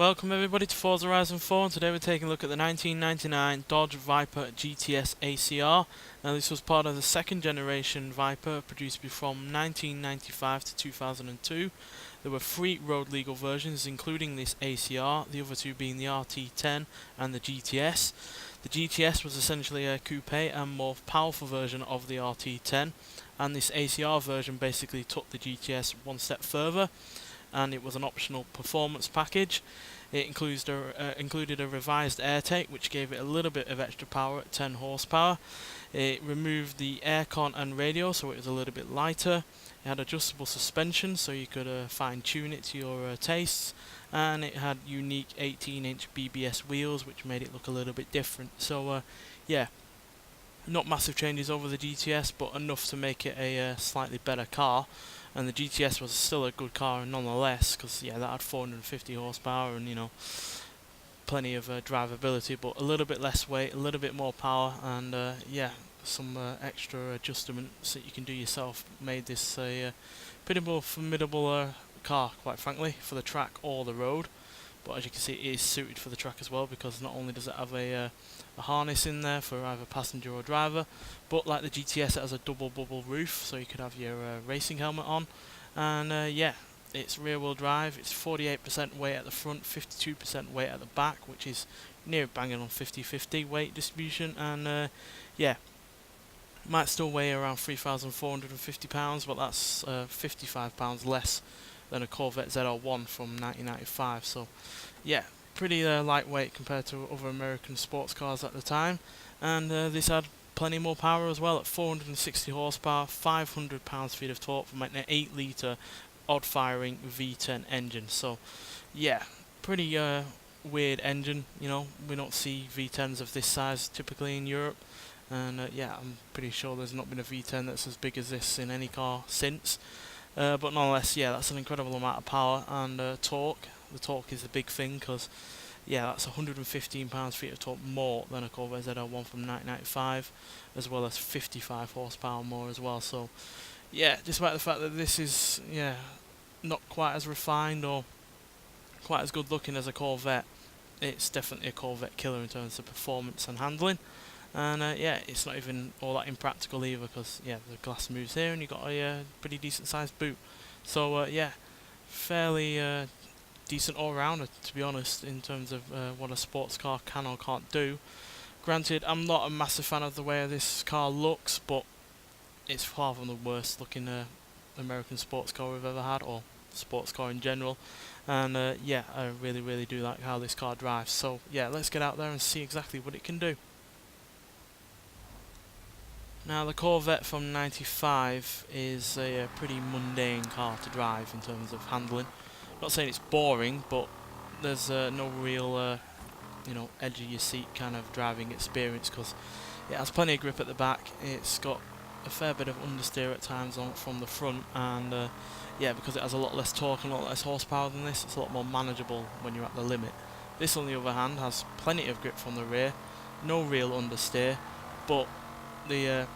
Welcome everybody to Forza Horizon 4, and today we're taking a look at the 1999 Dodge Viper GTS ACR. Now this was part of the second generation Viper, produced from 1995 to 2002. There were 3 road legal versions including this ACR, the other 2 being the RT10 and the GTS. The GTS was essentially a coupe and more powerful version of the RT10, and this ACR version basically took the GTS one step further, and it was an optional performance package. It included a revised air tank, which gave it a little bit of extra power at 10 horsepower. It removed the aircon and radio, so it was a little bit lighter. It had adjustable suspension, so you could fine tune it to your tastes, and it had unique 18-inch BBS wheels, which made it look a little bit different. So yeah, not massive changes over the GTS, but enough to make it a slightly better car. And the GTS was still a good car nonetheless, because yeah, that had 450 horsepower and plenty of drivability, but a little bit less weight, a little bit more power, and yeah, some extra adjustments that you can do yourself made this a pretty more formidable car, quite frankly, for the track or the road. But as you can see, it is suited for the track as well, because not only does it have a harness in there for either passenger or driver, but like the GTS, it has a double bubble roof, so you could have your racing helmet on. And yeah, it's rear wheel drive. It's 48% weight at the front, 52% weight at the back, which is near banging on 50-50 weight distribution. And yeah, might still weigh around 3,450 pounds, but that's 55 pounds less than a Corvette ZR1 from 1995. So yeah, pretty lightweight compared to other American sports cars at the time. And this had plenty more power as well at 460 horsepower, 500 pounds-feet of torque from an 8-litre odd-firing V10 engine. So yeah, pretty weird engine. We don't see V10s of this size typically in Europe. And yeah, I'm pretty sure there's not been a V10 that's as big as this in any car since. But nonetheless, yeah, that's an incredible amount of power and torque. The torque is the big thing, because yeah, that's 115 pounds-feet of torque more than a Corvette ZR1 from 1995, as well as 55 horsepower more as well. So yeah, despite the fact that this is not quite as refined or quite as good looking as a Corvette, it's definitely a Corvette killer in terms of performance and handling. And yeah, it's not even all that impractical either, because yeah, the glass moves here and you've got a pretty decent sized boot. So yeah, fairly decent all-rounder, to be honest, in terms of what a sports car can or can't do. Granted, I'm not a massive fan of the way this car looks, but it's far from the worst looking American sports car we've ever had, or sports car in general. And yeah, I really do like how this car drives. So yeah, let's get out there and see exactly what it can do. Now, the Corvette from 95 is a pretty mundane car to drive in terms of handling. Not saying it's boring, but there's no real edge of your seat kind of driving experience, because it has plenty of grip at the back. It's got a fair bit of understeer at times from the front, and yeah, because it has a lot less torque and a lot less horsepower than this, it's a lot more manageable when you're at the limit. This, on the other hand, has plenty of grip from the rear, no real understeer, but the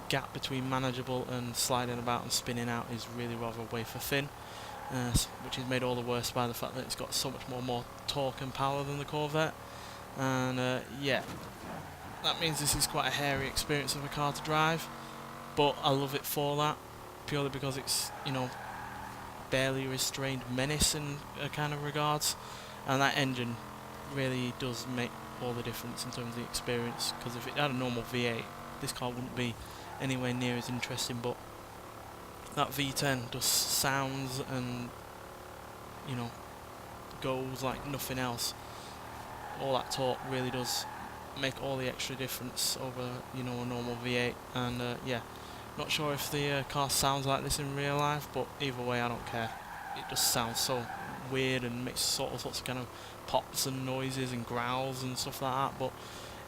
gap between manageable and sliding about and spinning out is really rather wafer thin, which is made all the worse by the fact that it's got so much more torque and power than the Corvette. And yeah, that means this is quite a hairy experience of a car to drive, but I love it for that, purely because it's barely restrained menace in kind of regards, and that engine really does make all the difference in terms of the experience, because if it had a normal V8, this car wouldn't be anywhere near as interesting. But that V10 just sounds and goes like nothing else. All that torque really does make all the extra difference over a normal V8. And yeah, not sure if the car sounds like this in real life, but either way, I don't care. It just sounds so weird and makes all sorts of kind of pops and noises and growls and stuff like that, but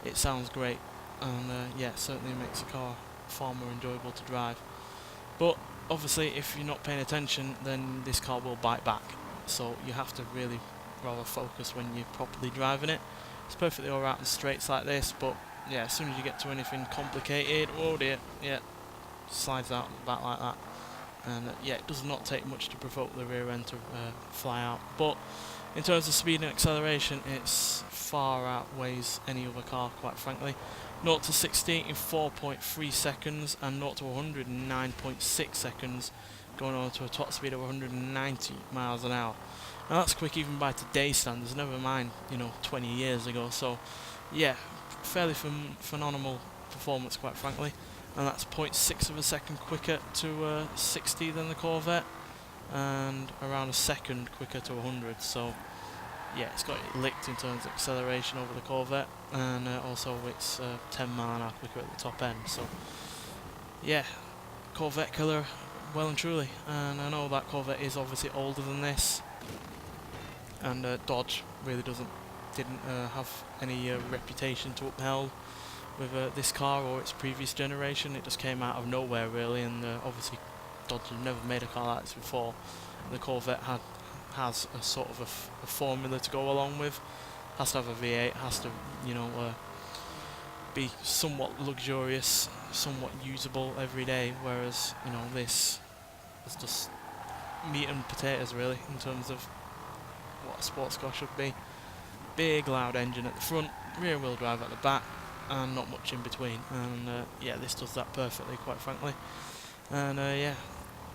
it sounds great. And yeah, certainly makes the car far more enjoyable to drive. But obviously, if you're not paying attention, then this car will bite back, so you have to really rather focus when you're properly driving it. It's perfectly alright in straights like this, but yeah, as soon as you get to anything complicated, oh dear, yeah, slides out the back like that. And yeah, it does not take much to provoke the rear end to fly out. But In terms of speed and acceleration, it's far outweighs any other car, quite frankly. 0 to 60 in 4.3 seconds and 0 to 100 in 9.6 seconds, going on to a top speed of 190 miles an hour. Now that's quick even by today's standards, never mind, 20 years ago. So yeah, fairly phenomenal performance, quite frankly. And that's 0.6 of a second quicker to 60 than the Corvette, and around a second quicker to 100. So yeah, it's got it licked in terms of acceleration over the Corvette, and also it's 10 mile an hour quicker at the top end. So yeah, Corvette killer, well and truly. And I know that Corvette is obviously older than this, and Dodge really didn't have any reputation to uphold with this car or its previous generation. It just came out of nowhere really, and obviously Dodge had never made a car like this before. The Corvette has a sort of a formula to go along with. Has to have a V8, has to be somewhat luxurious, somewhat usable every day, whereas this is just meat and potatoes really in terms of what a sports car should be. Big loud engine at the front, rear wheel drive at the back, and not much in between. And yeah, this does that perfectly, quite frankly. And yeah,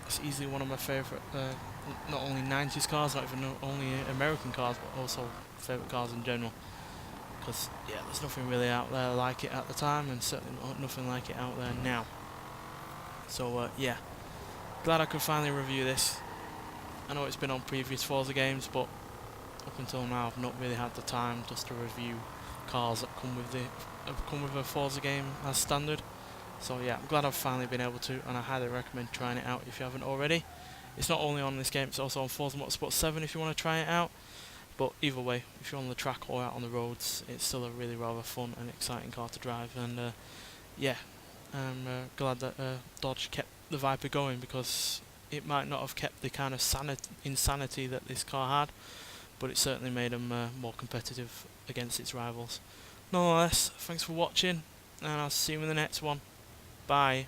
it's easily one of my favourite, not only 90s cars, not even only American cars, but also favourite cars in general. Because yeah, there's nothing really out there like it at the time, and certainly nothing like it out there now. So yeah, glad I could finally review this. I know it's been on previous Forza games, but up until now I've not really had the time just to review cars that come with a Forza game as standard. So yeah, I'm glad I've finally been able to, and I highly recommend trying it out if you haven't already. It's not only on this game, it's also on Forza Motorsport 7 if you want to try it out. But either way, if you're on the track or out on the roads, it's still a really rather fun and exciting car to drive. And yeah, I'm glad that Dodge kept the Viper going, because it might not have kept the kind of insanity that this car had, but it certainly made them more competitive against its rivals. Nonetheless, thanks for watching, and I'll see you in the next one. Bye.